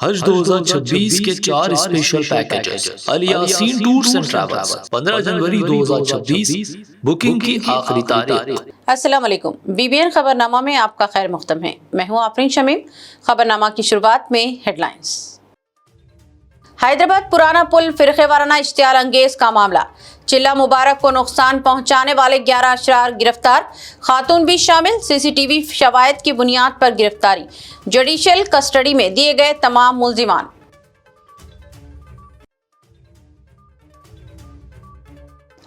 حج 2026 کے 4 special packages Alyaseen tours and travels 15 جنوری 2026 booking کی آخری تاریخ۔ السلام علیکم، بی بی این خبرنامہ میں آپ کا خیر مقدم ہے۔ میں ہوں آفرین شمیم۔ خبرنامہ کی شروعات میں ہیڈ لائنز۔ حیدرآباد پرانا پل فرقے وارانہ اشتعال انگیز کا معاملہ، چلہ مبارک کو نقصان پہنچانے والے 11 اشرار گرفتار، خاتون بھی شامل، سی سی ٹی وی شواہد کی بنیاد پر گرفتاری، جوڈیشل کسٹڈی میں دیے گئے تمام ملزمان۔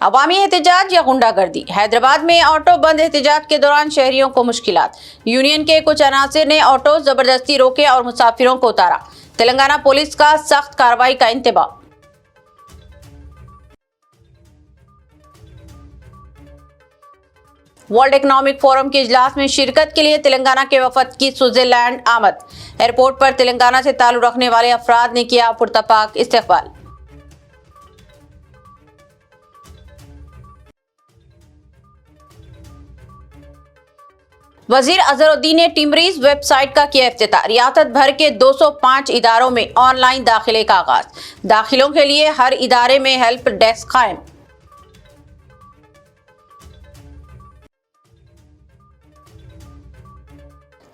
عوامی احتجاج یا غنڈہ گردی، حیدرآباد میں آٹو بند احتجاج کے دوران شہریوں کو مشکلات، یونین کے کچھ عناصر نے آٹو زبردستی روکے اور مسافروں کو اتارا، تلنگانہ پولیس کا سخت کارروائی کا انتباہ۔ ورلڈ اکنامک فورم کے اجلاس میں شرکت کے لیے تلنگانہ کے وفد کی سوئٹزرلینڈ آمد، ایئرپورٹ پر تلنگانہ سے تعلق رکھنے والے افراد نے کیا پرتپاک استقبال۔ وزیر اظہر الدین نے ٹیمریز ویب سائٹ کا کیا افتتاح، ریاست بھر کے 205 اداروں میں آن لائن داخلے کا آغاز، داخلوں کے لیے ہر ادارے میں ہیلپ ڈیسک قائم۔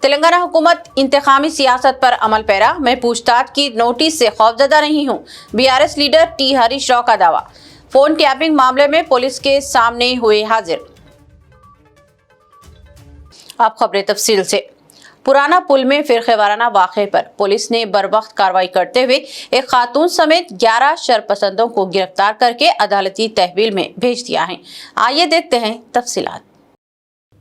تلنگانہ حکومت انتخابی سیاست پر عمل پیرا، میں پوچھ تاچھ کی نوٹس سے خوفزدہ نہیں ہوں، B R S leader T Harish Rao کا دعویٰ، فون ٹیپنگ معاملے میں پولیس کے سامنے ہوئے حاضر۔ اب خبریں تفصیل سے۔ پرانا پل میں فرقے وارانہ واقعے پر پولیس نے بروقت کارروائی کرتے ہوئے ایک خاتون سمیت 11 شرپسندوں کو گرفتار کر کے عدالتی تحویل میں بھیج دیا ہے۔ آئیے دیکھتے ہیں تفصیلات۔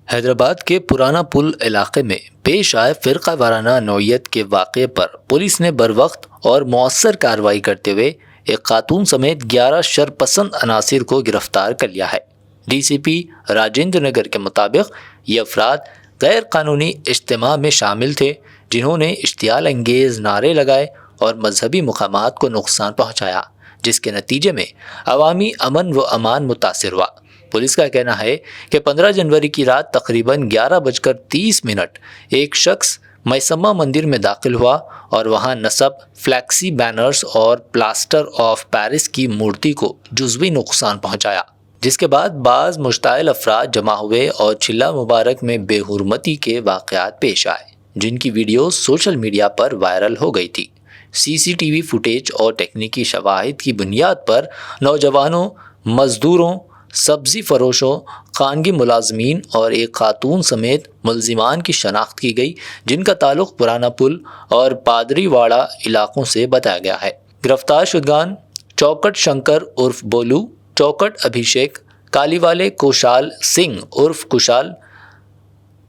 حیدرآباد کے پرانا پل علاقے میں پیش آئے فرقہ وارانہ نوعیت کے واقعے پر پولیس نے بروقت اور مؤثر کارروائی کرتے ہوئے ایک خاتون سمیت 11 شرپسند عناصر کو گرفتار کر لیا ہے۔ ڈی سی پی راجندر نگر کے مطابق یہ افراد غیر قانونی اجتماع میں شامل تھے، جنہوں نے اشتعال انگیز نعرے لگائے اور مذہبی مقامات کو نقصان پہنچایا، جس کے نتیجے میں عوامی امن و امان متاثر ہوا۔ پولیس کا کہنا ہے کہ 15 جنوری کی رات تقریباً 11:30 ایک شخص میسمہ مندر میں داخل ہوا اور وہاں نصب فلیکسی بینرز اور پلاسٹر آف پیرس کی مورتی کو جزوی نقصان پہنچایا، جس کے بعد بعض مشتعل افراد جمع ہوئے اور چلہ مبارک میں بے حرمتی کے واقعات پیش آئے، جن کی ویڈیوز سوشل میڈیا پر وائرل ہو گئی تھی۔ سی سی ٹی وی فوٹیج اور تکنیکی شواہد کی بنیاد پر نوجوانوں، مزدوروں، سبزی فروشوں، خانگی ملازمین اور ایک خاتون سمیت ملزمان کی شناخت کی گئی، جن کا تعلق پرانا پل اور پادری واڑہ علاقوں سے بتایا گیا ہے۔ گرفتار شدگان چوکٹ شنکر عرف بولو، چوکٹ ابھیشیک، کالی والے کوشال سنگھ عرف کشال،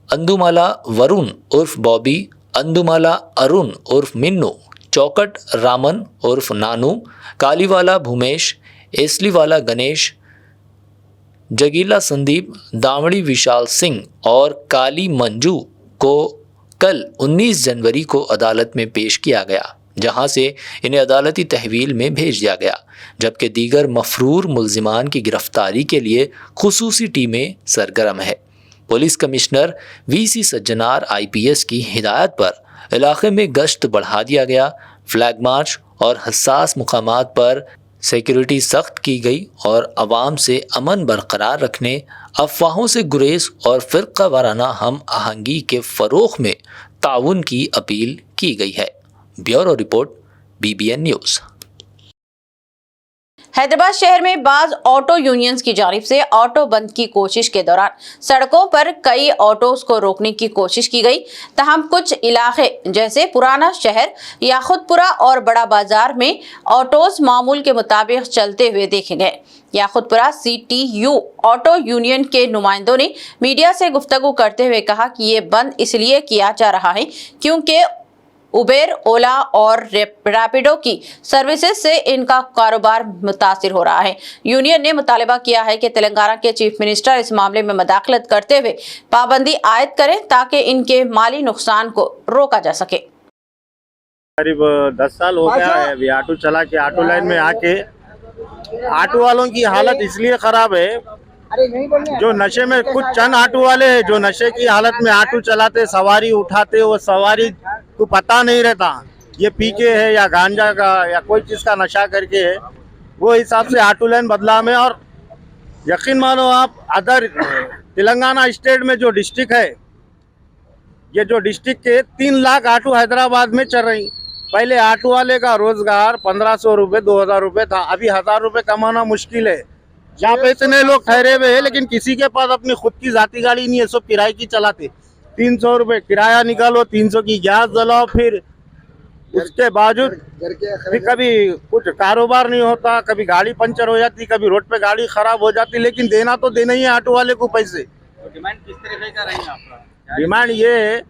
اندومالا ورون عرف بابی، اندومالا ارون عرف منو، چوکٹ رامن عرف نانو، کالی والا بھومیش، ایسلی والا گنیش، جگیلا سندیپ، دامڑی وشال سنگھ اور کالی منجو کو کل 19 جنوری کو عدالت میں پیش کیا گیا، جہاں سے انہیں عدالتی تحویل میں بھیج دیا گیا، جبکہ دیگر مفرور ملزمان کی گرفتاری کے لیے خصوصی ٹیمیں سرگرم ہے۔ پولیس کمشنر وی سی سجنار آئی پی ایس کی ہدایت پر علاقے میں گشت بڑھا دیا گیا، فلیگ مارچ اور حساس مقامات پر سیکیورٹی سخت کی گئی اور عوام سے امن برقرار رکھنے، افواہوں سے گریز اور فرقہ وارانہ ہم آہنگی کے فروغ میں تعاون کی اپیل کی گئی ہے۔ Bureau report, B B N news. Hyderabad شہر میں بعض آٹو یونینز کی جانب سے آٹو بند کی کوشش کے دوران سڑکوں پر کئی آٹوز کو روکنے کی کوشش کی گئی، تاہم کچھ علاقے جیسے پرانا شہر یا خودپورہ اور بڑا بازار میں آٹوز معمول کے مطابق چلتے ہوئے دیکھے گئے۔ یا Khudpura C T U auto union کے نمائندوں نے میڈیا سے گفتگو کرتے ہوئے کہا کہ یہ بند اس لیے کیا جا رہا ہے کیونکہ اوبر، اولا اور ریپیڈو کی سروسز سے ان کا کاروبار متاثر ہو رہا ہے۔ یونین نے مطالبہ کیا ہے کہ تلنگانہ کے چیف منسٹر اس معاملے میں مداخلت کرتے ہوئے پابندی عائد کریں تاکہ ان کے مالی نقصان کو روکا جا سکے۔ قریب 10 سال ہو گیا ہے ابھی آٹو چلا کے، آٹو لائن میں آ کے آٹو والوں کی حالت اس لیے خراب ہے، جو نشے میں کچھ چند آٹو والے ہیں جو نشے کی حالت میں آٹو چلاتے، سواری اٹھاتے، وہ سواری کو پتہ نہیں رہتا ये पी के है या गांजा का या कोई चीज़ का नशा करके है, वो हिसाब से ऑटो लाइन बदला में। और यकीन मानो आप, अदर तेलंगाना स्टेट में जो डिस्ट्रिक्ट है, ये जो डिस्ट्रिक्ट के 3 लाख ऑटो हैदराबाद में चल रही। पहले ऑटो वाले का रोजगार 1500 रुपये 2000 रुपये था, अभी 1000 रुपये कमाना मुश्किल है। जहाँ पे इतने लोग ठहरे हुए हैं, लेकिन किसी के पास अपनी खुद की जाती गाड़ी नहीं है, सब किराए की चलाते। 300 रुपये किराया निकालो, 300 की गैस जलाओ, फिर उसके बावजूद भी कभी कुछ कारोबार नहीं होता, कभी गाड़ी पंचर हो जाती, कभी रोड पे गाड़ी खराब हो जाती। लेकिन देना तो देना ही है ऑटो वाले को पैसे। डिमांड किस तरह का रहेगा आपका? डिमांड ये है,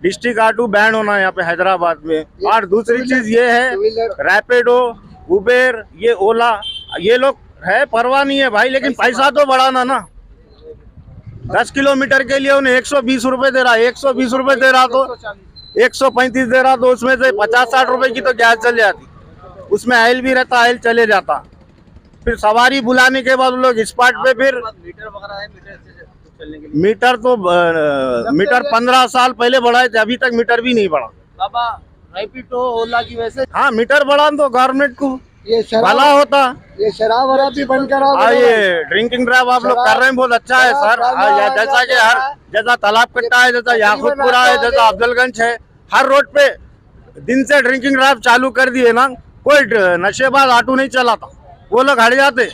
डिस्ट्रिक्ट ऑटो बैन होना है यहाँ पे हैदराबाद में। और दूसरी चीज ये है, रैपिडो, उबेर, ये ओला, ये लोग है परवाह नहीं है भाई, लेकिन पैसा तो बढ़ाना ना। 10 किलोमीटर के लिए उन्हें 120 रुपये दे रहा, 120 रुपये दे रहा तो 135 दे रहा, तो उसमें से 50-60 रुपए की तो गैस चल जाती, उसमें आयल भी रहता, आयल चले जाता। फिर सवारी बुलाने के बाद लोग स्पॉट पे फिर मीटर वगैरह है, मीटर से चलने के लिए? मीटर तो मीटर 15 साल पहले बढ़ाए थे, अभी तक मीटर भी नहीं बढ़ा। बाबा रैपिडो ओला की वजह से हाँ, मीटर बढ़ा तो गवर्नमेंट को ये भला होता। ये शराब वराब भी बंद कराओ। हाँ, ये ड्रिंकिंग ड्राइव आप लोग कर रहे हैं, बहुत अच्छा है सर। हाँ, जैसा कि हर जैसा तालाब कट्टा है, जैसा याकूबपुरा है, जैसा अफजलगंज है, हर रोड पे दिन से ड्रिंकिंग ड्राइव चालू कर दिए ना, कोई नशेबाज ऑटो नहीं चलाता, वो लोग हट जाते।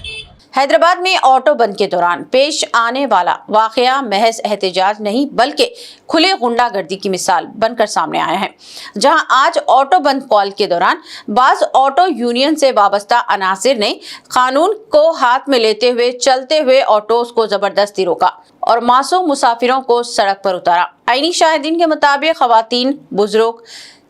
हैदराबाद में ऑटो बंद के दौरान पेश आने वाला वाकया महज एहतजाज नहीं बल्कि खुले गुंडागर्दी की मिसाल बनकर सामने आया है, जहां आज ऑटो बंद कॉल के दौरान बाज ऑटो यूनियन से वाबस्ता अनासिर ने कानून को हाथ में लेते हुए चलते हुए ऑटोस को जबरदस्ती रोका और मासूम मुसाफिरों को सड़क पर उतारा। आईनी शाहिदीन के मुताबिक खवातीन, बुजुर्ग,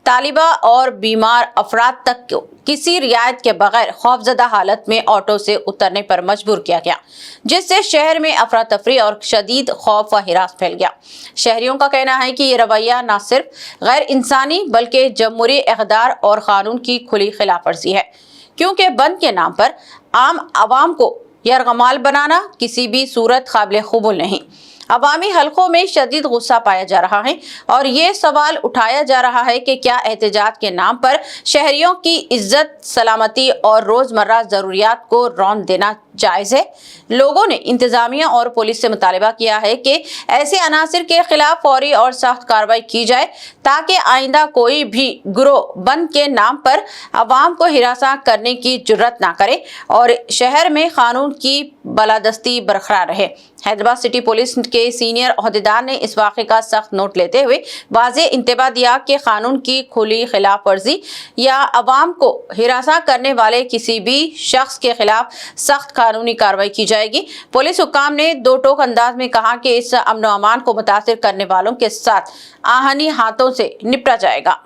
तालिबा और बीमार अफराद तक को किसी रियायत के बगैर खौफजदा हालत में ऑटो से उतरने पर मजबूर किया गया, जिससे शहर में अफरा तफरी और शदीद खौफ व हिरास फैल गया। शहरियों का कहना है कि ये रवैया न सिर्फ गैर इंसानी बल्कि जमहूरी इक़दार और कानून की खुली खिलाफ वर्जी है, क्योंकि बंद के नाम पर आम आवाम को यरगमाल बनाना किसी भी सूरत काबिल कबूल नहीं। अवामी हलकों में शदीद गुस्सा पाया जा रहा है और ये सवाल उठाया जा रहा है कि क्या एहतजाज के नाम पर शहरियों की इज्जत, सलामती और रोजमर्रा जरूरियात को रौंद देना जायज है। लोगों ने इंतजामिया और पुलिस से मुतालबा किया है कि ऐसे अनासिर के खिलाफ फौरी और सख्त कार्रवाई की जाए, ताकि आइंदा कोई भी गिरोह बंद के नाम पर अवाम को हिरासा करने की जुर्रत ना करे और शहर में कानून की बालादस्ती बरकरार रहे। हैदराबाद सिटी पुलिस के सीनियर ओहदेदार ने इस वाक़े का सख्त नोट लेते हुए वाज़ेह इंतबाह दिया कि कानून की खुली खिलाफ वर्जी या अवाम को हिरासा करने वाले किसी भी शख्स के खिलाफ सख्त कानूनी कार्रवाई की जाएगी। पुलिस हुक्काम ने दो टोक अंदाज में कहा कि इस अमन व अमान को मुतासिर करने वालों के साथ आहनी हाथों से निपटा जाएगा।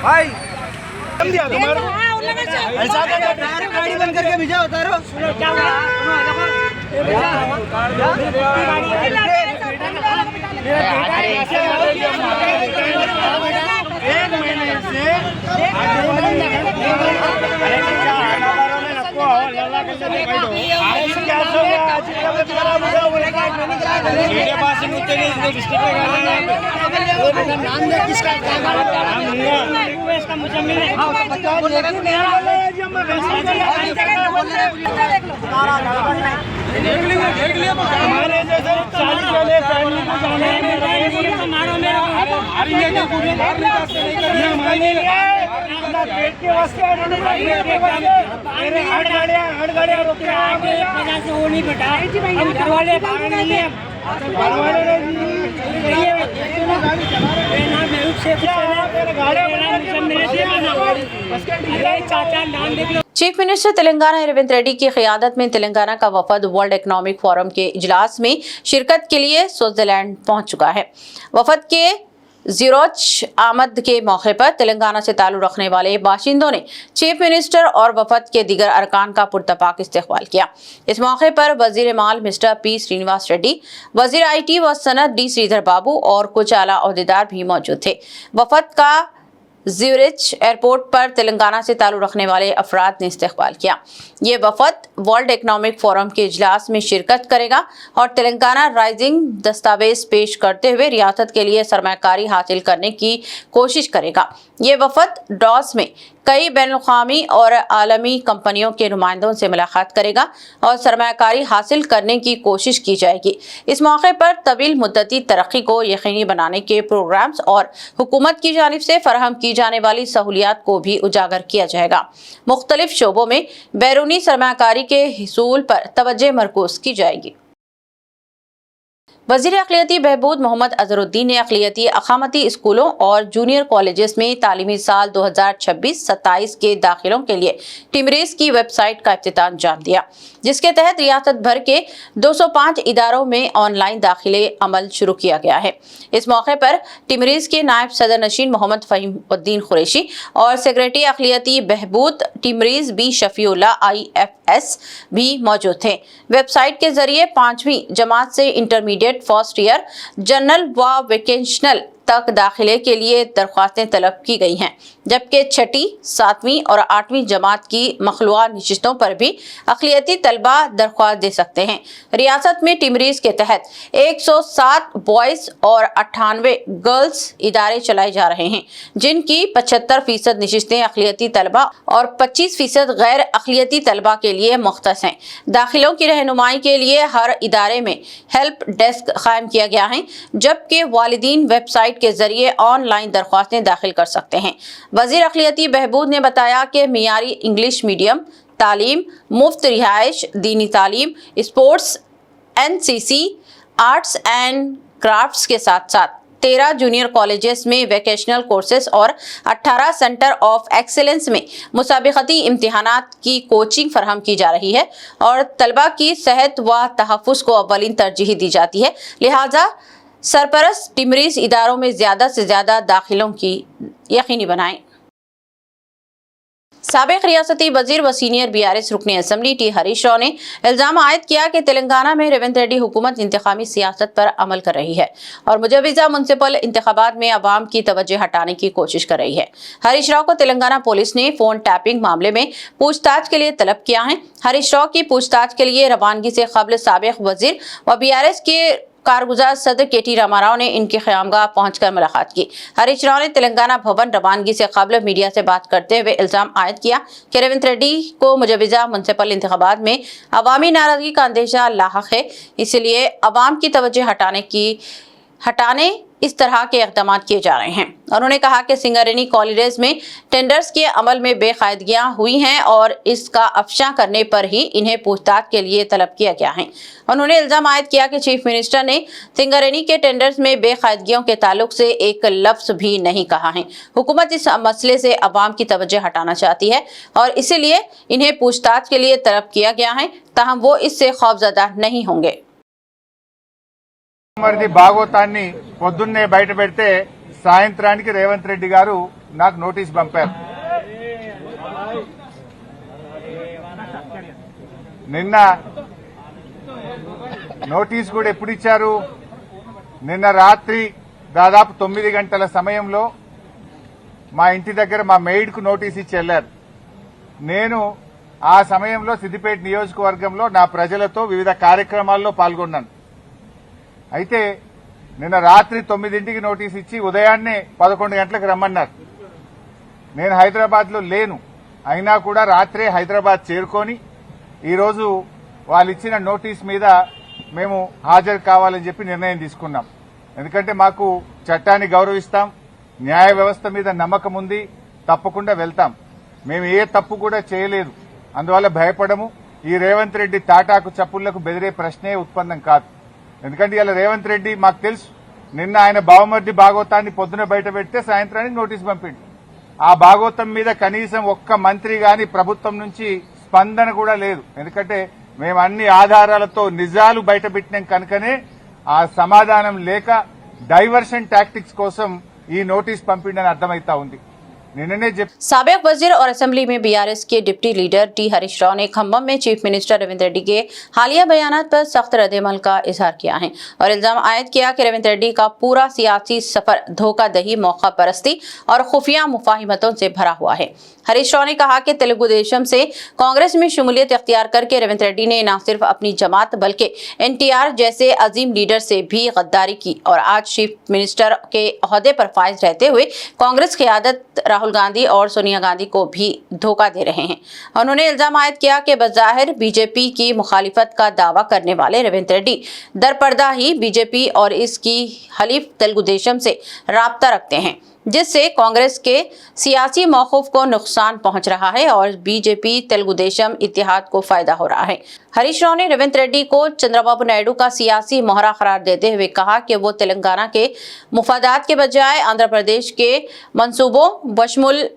भाई कम दिया तुम्हारा ऐसा गाड़ी बंद करके भेजा उतारो। एक महीने से देख लिया हमारे जैसे शादी वाले फैमिली को जाना पेट के वास्ते हट गाड़ियाँ रोक के आगे वजह से वो नहीं बेटा, हम घर वाले चीफ मिनिस्टर तेलंगाना रेवंत रेड्डी की क़ियादत में तेलंगाना का वफद वर्ल्ड इकनॉमिक फोरम के इजलास में शिरकत के लिए स्विट्जरलैंड पहुंच चुका है। वफद के ज़ीरोच आमद के मौके पर तेलंगाना से ताल्लुक़ रखने वाले बाशिंदों ने चीफ मिनिस्टर और वफद के दीगर अरकान का पुरतपाक इस्तकबाल किया। इस मौके पर वज़ीर माल मिस्टर पी श्रीनिवास रेड्डी, वज़ीर IT व सनत डी श्रीधर बाबू और कुछ आला ओहदेदार भी मौजूद थे। वफद का ज़्यूरिच एयरपोर्ट पर तेलंगाना से ताल्लुक़ रखने वाले अफराद ने इस्तकबाल किया। ये वफद वर्ल्ड इकनॉमिक फोरम के इजलास में शिरकत करेगा और तेलंगाना राइजिंग दस्तावेज पेश करते हुए रियासत के लिए सरमाकारी हासिल करने की कोशिश करेगा। ये वफद डॉस में कई बैनुल-अक़वामी और आलमी कंपनियों के नुमाइंदों से मुलाकात करेगा और सरमाकारी हासिल करने की कोशिश की जाएगी। इस मौके पर तवील मुद्दती तरक्की को यकीनी बनाने के प्रोग्राम्स और हुकूमत की जानिब से फराहम की जाने वाली सहूलियात को भी उजागर किया जाएगा। मुख्तलिफ शोबों में बैरूनी सरमाकारी के हिसूल पर तवज्जो मरकूज की जाएगी। वज़ीर अक़लियती बहबूद मोहम्मद अज़हरुद्दीन ने अक़लियती अक़ामती स्कूलों और जूनियर कॉलेजेस में तालीमी साल 2026-27 के दाखिलों के लिए टिमरेज़ की वेबसाइट का इफ्तिताह जान दिया, जिसके तहत रियासत भर के 205 इदारों में ऑनलाइन दाखिले अमल शुरू किया गया है। इस मौके पर टिमरेज़ के नायब सदर नशीन मोहम्मद फ़हीमुद्दीन कुरैशी और सेक्रेटरी अक़लियती बहबूद टिमरेज़ बी शफ़ीउल्लाह IFS भी मौजूद थे। वेबसाइट के जरिए 5वीं जमात से इंटरमीडिएट, फर्स्ट ईयर, जनरल व वोकेशनल तक दाखिले के लिए दरख्वास्तें तलब की गई हैं, जबकि 6ठी, 7वीं और 8वीं जमात की मखलूआ नशिस्तों पर भी अक़लियती तलबा दरख्वास्त दे सकते हैं। रियासत में टिमरीज़ के तहत 107 बॉयज़ और 98 गर्ल्स इदारे चलाए जा रहे हैं, जिनकी 75% नशिस्तें अक़लियती तलबा और 25% गैर अक़लियती तलबा के लिए मुख्तस हैं। दाखिलों की रहनुमाई के लिए हर इदारे में हेल्प डेस्क कायम किया गया है, जबकि वालिदीन वेबसाइट के जरिए ऑनलाइन दरख्वास्तें दाखिल कर सकते हैं। वज़ीर अक़लियती बहबूद ने बताया कि मियारी इंग्लिश मीडियम तालीम, मुफ्त रिहाइश, दीनी तालीम, sports, NCC, arts and crafts के साथ साथ 13 जूनियर कॉलेजेस में वोकेशनल कोर्सेज और 18 सेंटर ऑफ एक्सेलेंस में मुसाबिकती इम्तिहानात की कोचिंग फराहम की जा रही है और तलबा की सेहत व तहफ़्फ़ुज़ को अव्वलीन तरजीह दी जाती है। लिहाजा सरपरस्त टिमरीज़ इदारों में ज़्यादा से ज़्यादा दाखिलों की यकीनी बनाएं। साबिक़ रियासती वज़ीर व सीनियर BRS रुकन असम्बली T हरीश राव ने इल्ज़ाम आयद किया कि तेलंगाना में रेवंत रेड्डी हुकूमत इंतखाबी सियासत पर अमल कर रही है और मुजव्वज़ा मुनसिपल इंतखाबात में अवाम की तवज्जो हटाने की कोशिश कर रही है। हरीश राव को तेलंगाना पुलिस ने फ़ोन टैपिंग मामले में पूछताछ के लिए तलब किया है। हरीश राव की पूछताछ के लिए रवानगी से कबल साबिक़ वज़ीर व BRS के कारगुजार सदर KT रामाराव ने इनकी क़यामगाह पहुंचकर मुलाकात की। हरीश राव ने तेलंगाना भवन रवानगी से कबल मीडिया से बात करते हुए इल्ज़ाम आयद किया कि रेवंत रेड्डी को मुजव्वज़ा मुनसिपल इंतखाबात में अवामी नाराज़गी का अंदेशा लाहक है, इसलिए अवाम की तवज्जो हटाने इस तरह के इक़दाम किए जा रहे हैं। उन्होंने कहा कि सिंगरेनी कॉलेजेस में टेंडर्स के अमल में बेकायदगियां हुई हैं और इसका अफशा करने पर ही इन्हें पूछताछ के लिए तलब किया गया है। उन्होंने इल्ज़ाम आयद किया कि चीफ मिनिस्टर ने सिंगरेनी के टेंडर्स में बेकायदगियों के ताल्लुक से एक लफ्ज़ भी नहीं कहा है। हुकूमत इस मसले से अवाम की तवज्जो हटाना चाहती है और इसीलिए इन्हें पूछताछ के लिए तलब किया गया है, ताहम वो इससे खौफजदा नहीं होंगे। మరిది భాగవతాన్ని పొద్దున్నే బయట పెడితే సాయంత్రానికి రేవంత్ రెడ్డి గారు నాకు నోటీస్ పంపారు. నిన్న నోటీస్ కూడా ఎప్పుడు ఇచ్చారు? నిన్న రాత్రి దాదాపు 9 గంటల సమయంలో మా ఇంటి దగ్గర మా మెయిడ్ కు నోటీస్ ఇచ్చి వెళ్లారు. నేను ఆ సమయంలో సిద్దిపేట నియోజకవర్గంలో నా ప్రజలతో వివిధ కార్యక్రమాల్లో పాల్గొన్నాను. అయితే నిన్న రాత్రి 9ంటికి నోటీస్ ఇచ్చి ఉదయాన్నే 11 గంటలకు రమ్మన్నారు. నేను హైదరాబాద్ లో లేను, అయినా కూడా రాత్రే హైదరాబాద్ చేరుకొని ఈరోజు వాళ్ళు ఇచ్చిన నోటీస్ మీద మేము హాజరు కావాలని చెప్పి నిర్ణయం తీసుకున్నాం. ఎందుకంటే మాకు చట్టాన్ని గౌరవిస్తాం, న్యాయ వ్యవస్థ మీద నమ్మకం ఉంది, తప్పకుండా వెళ్తాం. మేము ఏ తప్పు కూడా చేయలేదు, అందువల్ల భయపడము. ఈ రేవంత్ రెడ్డి తాటాకు చప్పుళ్లకు బెదిరే ప్రశ్నే ఉత్పన్నం కాదు. ఎందుకంటే ఇలా రేవంత్ రెడ్డి మాకు తెలుసు నిన్న ఆయన బావమర్ది భాగవతాన్ని పొద్దున బయట పెడితే సాయంత్రానికి నోటీస్ పంపిండు. ఆ భాగవతం మీద కనీసం ఒక్క మంత్రి గాని ప్రభుత్వం నుంచి స్పందన కూడా లేదు. ఎందుకంటే మేము అన్ని ఆధారాలతో నిజాలు బయట పెట్టినాం కనుకనే ఆ సమాధానం లేక డైవర్షన్ టాక్టిక్స్ కోసం ఈ నోటీస్ పంపిండని అర్థమైతా ఉంది. साबिक वजीर और असेंबली में बीआरएस के deputy leader T Harish Rao ने खम्भम में चीफ मिनिस्टर रविंद्र रेड्डी के हालिया बयानात पर सख्त रद्द-ए-अमल का इजहार किया है और इल्जाम आयद किया कि रविंद्र रेड्डी का पूरा सियासी सफर धोखाधही, मौका परस्ती और खुफिया मुफाहिमतों से भरा हुआ है। हरीश राव ने कहा कि तेलुगु देशम से कांग्रेस में शमूलियत इख्तियार करके रविंद्र रेड्डी ने न सिर्फ अपनी जमात बल्कि एनटीआर जैसे अजीम लीडर से भी गद्दारी की और आज चीफ मिनिस्टर के ओहदे पर फाइज रहते हुए कांग्रेस क़यादत राहुल गांधी और सोनिया गांधी को भी धोखा दे रहे हैं। उन्होंने इल्जाम आयद किया कि बज़ाहिर बीजेपी की मुखालिफत का दावा करने वाले रविंद्र रेड्डी दरपर्दा ही बीजेपी और इसकी हलीफ तेलुगु देशम से राब्ता रखते हैं, जिससे कांग्रेस के सियासी मौक़िफ़ को नुकसान पहुंच रहा है और बीजेपी तेलुगु देशम इत्तेहाद को फायदा हो रहा है। हरीश राव ने रविंद्र रेड्डी को चंद्रबाबू नायडू का सियासी मोहरा करार देते हुए कहा कि वो तेलंगाना के मुफादात के बजाय आंध्र प्रदेश के मंसूबों बशमुल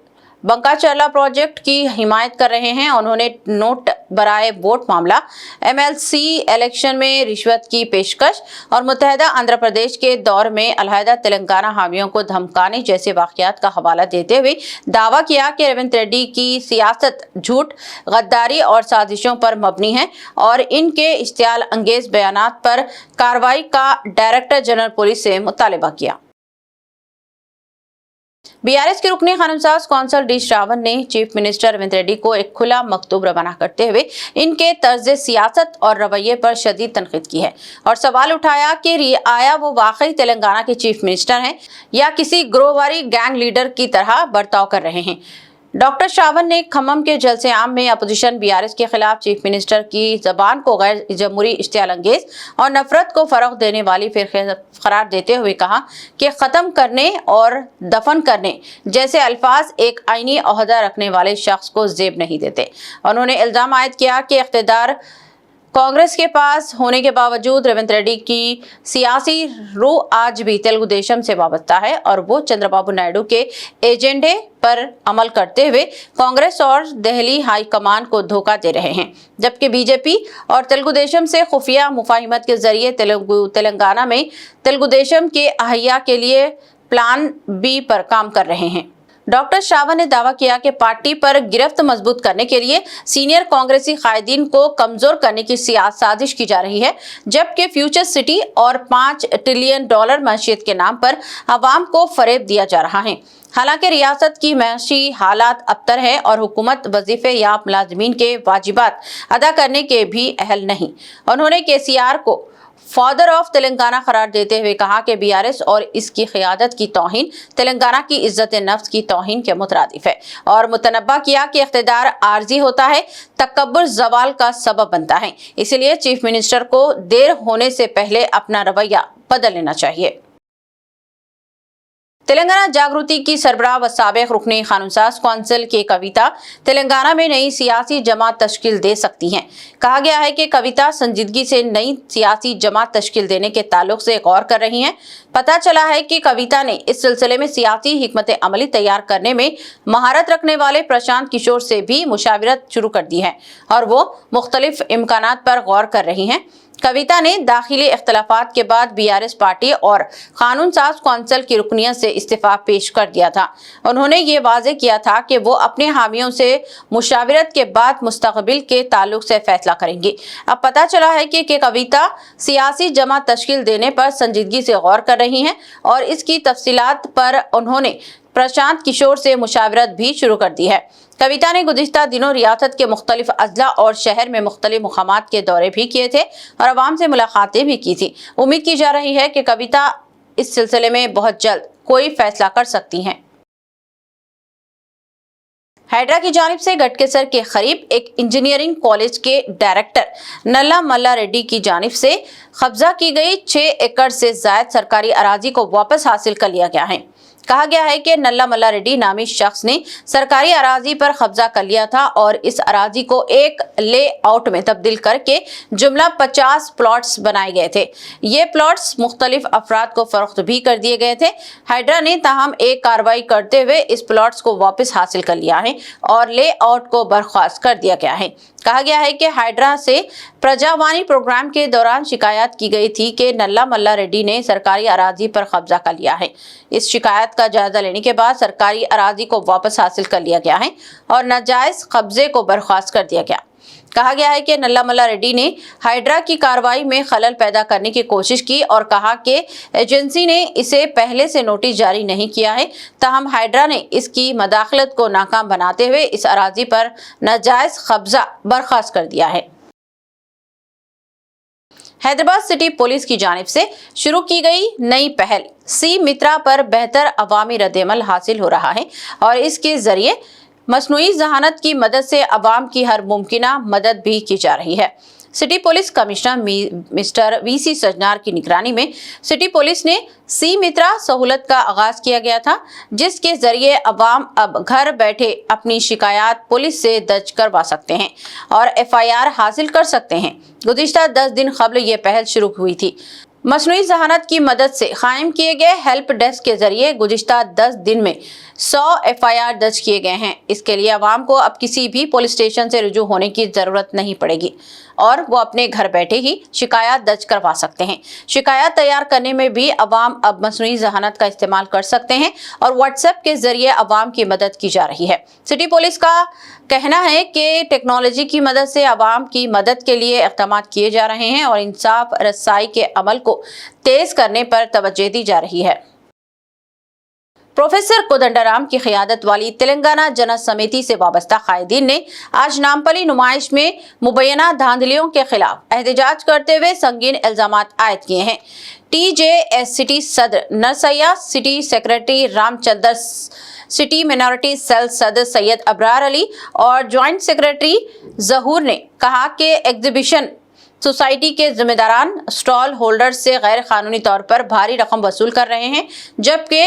बंकाचर्ला प्रोजेक्ट की हिमायत कर रहे हैं। उन्होंने नोट बराए वोट मामला, एमएलसी इलेक्शन में रिश्वत की पेशकश और मुत्तहदा आंध्र प्रदेश के दौर में अलहदा तेलंगाना हामियों को धमकाने जैसे वाक़यात का हवाला देते हुए दावा किया कि रविंद्र रेड्डी की सियासत झूठ, गद्दारी और साजिशों पर मबनी है और इनके इश्तियाल अंगेज बयानात पर कार्रवाई का डायरेक्टर जनरल पुलिस से मुतालबा किया। बीआरएस के रुकने कानूनसाज कौंसल डी श्रावण ने चीफ मिनिस्टर रविंद्र रेड्डी को एक खुला मकतूब रवाना करते हुए इनके तर्ज सियासत और रवैये पर शदीद तनकीद की है और सवाल उठाया कि आया वो वाकई तेलंगाना के चीफ मिनिस्टर हैं या किसी ग्रोहवारी गैंग लीडर की तरह बर्ताव कर रहे हैं। डॉक्टर श्रावण ने खम्मम के जलसे आम में अपोजिशन बीआरएस के खिलाफ चीफ मिनिस्टर की जबान को गैर जमहूरी इश्तियाल अंगेज और नफरत को फरोग देने वाली फिरके करार देते हुए कहा कि ख़त्म करने और दफन करने जैसे अल्फाज एक आईनी ओहदा रखने वाले शख्स को जेब नहीं देते। उन्होंने इल्ज़ाम आयद किया कि इख्तिदार कांग्रेस के पास होने के बावजूद रविंद्र रेड्डी की सियासी रूह आज भी तेलुगु देशम से वाबस्ता है और वो चंद्रबाबू नायडू के एजेंडे पर अमल करते हुए कांग्रेस और दिल्ली हाई कमान को धोखा दे रहे हैं, जबकि बीजेपी और तेलुगु देशम से खुफिया मुफाहिमत के जरिए तेलंगाना में तेलुगु देशम के अहिया के लिए प्लान बी पर काम कर रहे हैं। डॉक्टर श्रावण ने दावा किया कि पार्टी पर गिरफ्त मजबूत करने के लिए सीनियर कांग्रेसी कायदीन को कमजोर करने की साजिश की जा रही है, जबकि फ्यूचर सिटी और $5 ट्रिलियन मैशियत के नाम पर आवाम को फरेब दिया जा रहा है। हालांकि रियासत की मैशी हालात अबतर है और हुकूमत वजीफे या मुलाजमीन के वाजिबात अदा करने के भी अहल नहीं। उन्होंने केसीआर को फादर ऑफ तेलंगाना करार देते हुए कहा कि बीआरएस और इसकी क़यादत की तौहीन तेलंगाना की इज्जत नफ्स की तौहीन के मुतरादिफ है और मुतनब्बा किया कि इख्तिदार आर्जी होता है, तकब्बुर जवाल का सबब बनता है, इसलिए चीफ मिनिस्टर को देर होने से पहले अपना रवैया बदल लेना चाहिए। तेलंगाना जागृति की सरबराह व साबिक रुकने कानूनसाज कौंसिल की कविता तेलंगाना में नई सियासी जमात तश्कील दे सकती हैं। कहा गया है कि कविता संजीदगी से नई सियासी जमात तश्कील देने के ताल्लुक से गौर कर रही हैं। पता चला है कि कविता ने इस सिलसिले में सियासी हिकमत अमली तैयार करने में महारत रखने वाले प्रशांत किशोर से भी मुशावरत शुरू कर दी है और वो मुख्तलिफ इम्कानात पर गौर कर रही हैं। कविता ने दाखिली इख्तलाफात के बाद बीआरएस पार्टी और कानून साज कौंसिल की रुकनियत से इस्तीफा पेश कर दिया था। उन्होंने ये वाज़ेह किया था कि वो अपने हामियों से मुशावरत के बाद मुस्तकबिल के ताल्लुक से फैसला करेंगी। अब पता चला है कि कविता सियासी जमात तश्कील देने पर संजीदगी से गौर कर रही हैं और इसकी तफसीलात पर उन्होंने प्रशांत किशोर से मुशावरत भी शुरू कर दी है। कविता ने गुज़िश्ता दिनों रियासत के मुख्तलिफ अजला और शहर में मुख्तलिफ मुकामात के दौरे भी किए थे और अवाम से मुलाकातें भी की थी। उम्मीद की जा रही है कि कविता इस सिलसिले में बहुत जल्द कोई फैसला कर सकती हैं। हैदरा की जानिब से गटकेसर के करीब एक इंजीनियरिंग कॉलेज के डायरेक्टर नल्ला मल्ला रेड्डी की जानिब से कब्जा की गई 6 एकड़ से ज्यादा सरकारी अराजी को वापस हासिल कर लिया गया है। कहा गया है कि नल्ला मल्ला रेड्डी नामी शख्स ने सरकारी अराजी पर कब्जा कर लिया था और इस अराजी को एक ले आउट में तब्दील करके जुमला 50 प्लॉट्स बनाए गए थे। ये प्लॉट्स मुख्तलिफ अफराद को फरोख्त भी कर दिए गए थे। हाइड्रा ने ताहम एक कार्रवाई करते हुए इस प्लॉट्स को वापस हासिल कर लिया है और ले आउट को बर्खास्त कर दिया गया है। कहा गया है कि हाइड्रा से प्रजावाणी प्रोग्राम के दौरान शिकायत की गई थी कि नल्ला मल्ला रेड्डी ने सरकारी अराजी पर कब्जा कर लिया है। इस शिकायत का जायजा लेने के बाद सरकारी अराजी को वापस हासिल कर लिया गया है और नाजायज कब्जे को बर्खास्त कर दिया गया। कहा गया है कि नल्ला मल्ला रेड्डी ने हाइड्रा की कार्रवाई में खलल पैदा करने की कोशिश की और कहा कि एजेंसी ने इसे पहले से नोटिस जारी नहीं किया है। ताहम हाइड्रा ने इसकी मदाखलत को नाकाम बनाते हुए इस अराजी पर नाजायज कब्जा बर्खास्त कर दिया है। हैदराबाद सिटी पुलिस की जानिब से शुरू की गई नई पहल सी मित्रा पर बेहतर अवामी रद्द-ए-अमल हासिल हो रहा है और इसके जरिए मसनूई ज़हानत की मदद से अवाम की हर मुमकिना मदद भी की जा रही है। City police commissioner mister VC Sajjanar की निगरानी में सिटी पुलिस ने सी मित्रा सहूलत का आगाज किया गया था, जिसके जरिए अवाम अब घर बैठे अपनी शिकायत पुलिस से दर्ज करवा सकते हैं और FIR हासिल कर सकते हैं। गुज़िश्ता 10 दिन कबल ये पहल शुरू हुई थी। मसनूई ज़हानत की मदद से कायम किए गए हेल्प डेस्क के जरिए गुज़िश्ता 10 दिन में 100 FIR दर्ज किए गए हैं। इसके लिए अवाम को अब किसी भी पुलिस स्टेशन से रुजू होने की ज़रूरत नहीं पड़ेगी और वो अपने घर बैठे ही शिकायत दर्ज करवा सकते हैं। शिकायत तैयार करने में भी अवाम अब मसनूई ज़हानत का इस्तेमाल कर सकते हैं और व्हाट्सएप के जरिए अवाम की मदद की जा रही है। सिटी पुलिस का कहना है कि टेक्नोलॉजी की मदद से अवाम की मदद के लिए इक़दाम किए जा रहे हैं और इंसाफ रसाई के अमल को तेज करने पर तवज्जो दी जा रही है। प्रोफेसर कोदंडराम की क़ियादत वाली तेलंगाना जनता समिति से वाबस्ता कायदीन ने आज नामपली नुमाइश में मुबैना धांधलियों के खिलाफ एहतजाज करते हुए संगीन इल्जामात आयद किए हैं। TJS सिटी सदर Narsaiah, city secretary Ramchandra, city minority cell सदर सैयद अबरार अली और ज्वाइंट सेक्रेटरी जहूर ने कहा कि एग्जीबिशन सोसाइटी के जिम्मेदारान स्टॉल होल्डर्स से गैर कानूनी तौर पर भारी रकम वसूल कर रहे हैं, जबकि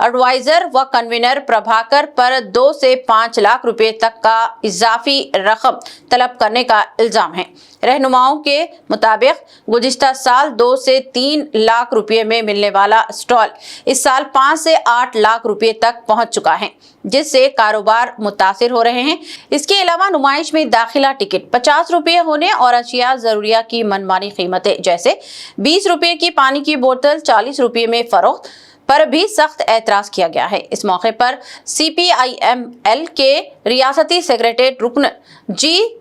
एडवाइजर व कन्वीनर प्रभाकर पर 2 से 5 लाख रुपए तक का इजाफी रकम तलब करने का इल्जाम है। रहनुमाओं के मुताबिक गुज़िश्ता साल 2 से 3 लाख रुपए में मिलने वाला स्टॉल इस साल 5 से 8 लाख रुपए तक पहुंच चुका है, जिससे कारोबार मुतासिर हो रहे हैं। इसके अलावा नुमाइश में दाखिला टिकट 50 रुपये होने और अशिया जरूरिया की मनमानी कीमतें जैसे 20 रुपये की पानी की बोतल 40 रुपये में फरोख्त पर भी सख्त एतराज किया गया है। इस मौके पर CPIML के रियासती सेक्रेटरी रुकन जी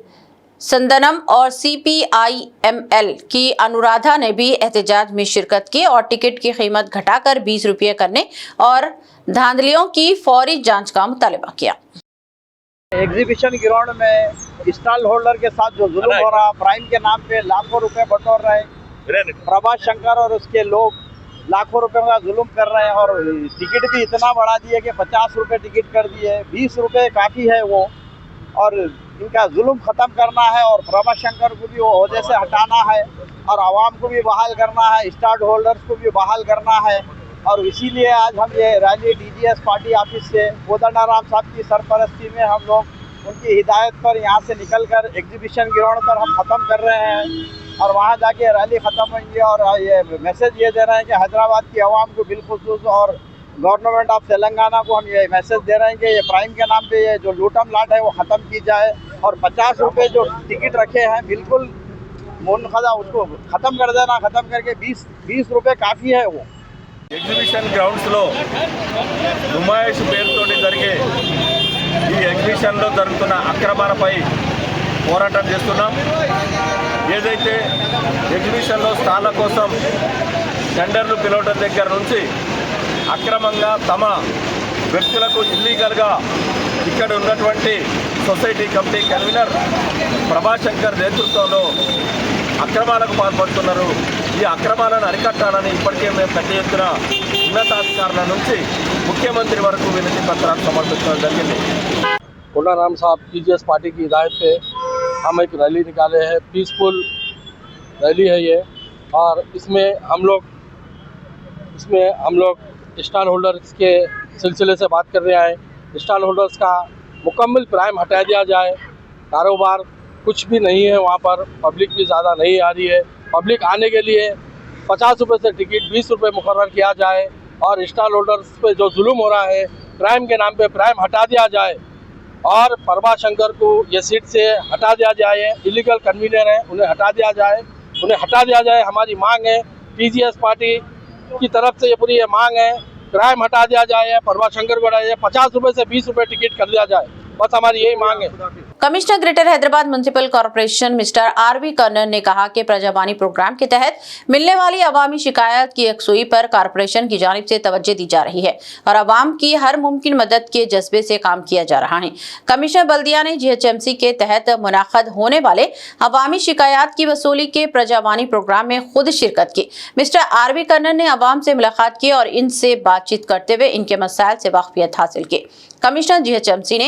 संदनम और CPIML की अनुराधा ने भी एहतजाज में शिरकत की और टिकट की कीमत घटाकर 20 रुपये करने और धांधलियों की फौरी जांच का मुतालबा किया। एग्जीबिशन ग्राउंड में स्टॉल होल्डर के साथ जो जुल्म हो रहा, प्राइम के नाम पे लाखों रुपए बटोर रहे, प्रभात शंकर और उसके लोग लाखों रुपए का जुल्म कर रहे हैं और टिकट भी इतना बढ़ा दिए कि 50 रुपए टिकट कर दिए, 20 रुपए काफ़ी है वो, और इनका जुल्म ख़त्म करना है और प्रभात शंकर को भी वो ओहदे से हटाना है और आवाम को भी बहाल करना है, स्टॉल होल्डर्स को भी बहाल करना है। और इसीलिए आज हम ये रैली DGS पार्टी ऑफिस से कोदंडराम साहब की सरपरस्ती में हम लोग उनकी हिदायत पर यहाँ से निकलकर एग्जीबिशन ग्राउंड पर हम ख़त्म कर रहे हैं और वहाँ जाके रैली ख़त्म होंगी और ये मैसेज ये दे रहे हैं कि हैदराबाद की आवाम को बिलखुसूस और गवर्नमेंट ऑफ तेलंगाना को हम ये मैसेज दे रहे हैं कि ये प्राइम के नाम पे ये जो लूटम लाट है वो ख़त्म की जाए और 50 रुपये जो टिकट रखे हैं बिल्कुल मुनखदा उसको ख़त्म कर देना, ख़त्म करके 20 रुपये काफ़ी है वो। ఎగ్జిబిషన్ గ్రౌండ్స్లో నుమాయిష్ పేరుతోటి జరిగే ఈ ఎగ్జిబిషన్లో జరుగుతున్న అక్రమాలపై పోరాటం చేస్తున్నాం. ఏదైతే ఎగ్జిబిషన్లో స్టాళ్ల కోసం టెండర్లు పిలవడం దగ్గర నుంచి అక్రమంగా తమ వ్యక్తులకు ఇల్లీగల్గా ఇక్కడ ఉన్నటువంటి సొసైటీ కమిటీ కన్వీనర్ ప్రభాశంకర్ నేతృత్వంలో అక్రమాలకు పాల్పడుతున్నారు. ఈ అక్రమాలను అరికట్టాలని ఇప్పటికే మేము పెద్ద ఎత్తున ఉన్నతాధికారుల నుంచి ముఖ్యమంత్రి వరకు వినతి పత్రాలు సమర్పించడం జరిగింది. कोदंडराम साहब TJS पार्टी की हिदायत पे हम एक रैली निकाले हैं, पीसफुल रैली है ये, और इसमें हम लोग स्टॉल होल्डर्स के सिलसिले से बात कर रहे हैं। स्टॉल होल्डर्स का मुकम्मल प्राइम हटा दिया जाए। कारोबार कुछ भी नहीं है वहाँ पर, पब्लिक भी ज़्यादा नहीं आ रही है। पब्लिक आने के लिए 50 रुपये से टिकट 20 रुपये मुकर्रर किया जाए और स्टॉल होल्डर्स पे जो जुल्म हो रहा है, प्राइम के नाम पे प्राइम हटा दिया जाए और प्रभा शंकर को ये सीट से हटा दिया जाए। इलीगल कन्वीनर हैं, उन्हें हटा दिया जाए। हमारी मांग है, पीजीएस पार्टी की तरफ से ये पूरी ये मांग है, प्राइम हटा दिया जाए, प्रभा शंकर को हटाया जाए, 50 रुपये से 20 रुपये टिकट कर दिया जाए। बस हमारी यही मांग है। Commissioner greater Hyderabad municipal corporation mister RV Karnan ने कहा कि प्रजावाणी प्रोग्राम के तहत मिलने वाली अवामी शिकायत की यकसुई पर कॉर्पोरेशन की जानिब से तवज्जो दी जा रही है और अवाम की हर मुमकिन मदद के जज्बे से काम किया जा रहा है। कमिश्नर बल्दिया ने जीएचएमसी के तहत मुनाखद होने वाले अवामी शिकायत की वसूली के प्रजावाणी प्रोग्राम में खुद शिरकत की। मिस्टर आरवी कर्नल ने अवाम से मुलाकात की और इनसे बातचीत करते हुए इनके मसाइल से वाकफियत हासिल की। कमिश्नर जीएचएमसी ने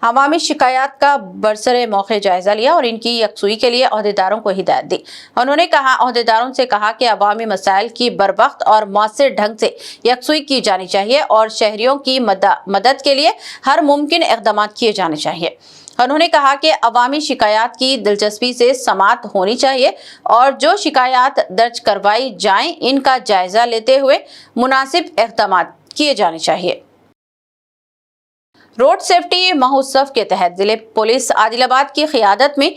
अवामी शिकायत का बरसरे मौके जायजा लिया और इनकी यकसुई के लिए अहदेदारों को हिदायत दी। उन्होंने अहदेदारों से कहा कि अवामी मसाइल की बरवक्त और मौसर ढंग से यकसुई की जानी चाहिए और शहरियों की मदद के लिए हर मुमकिन इक़दाम किए जाने चाहिए। उन्होंने कहा कि अवामी शिकायत की दिलचस्पी से समाअत होनी चाहिए और जो शिकायत दर्ज करवाई जाएं इनका जायजा लेते हुए मुनासिब इक़दाम किए जाने चाहिए। रोड सेफ्टी महोत्सव के तहत जिले पुलिस आदिलाबाद की क़ियादत में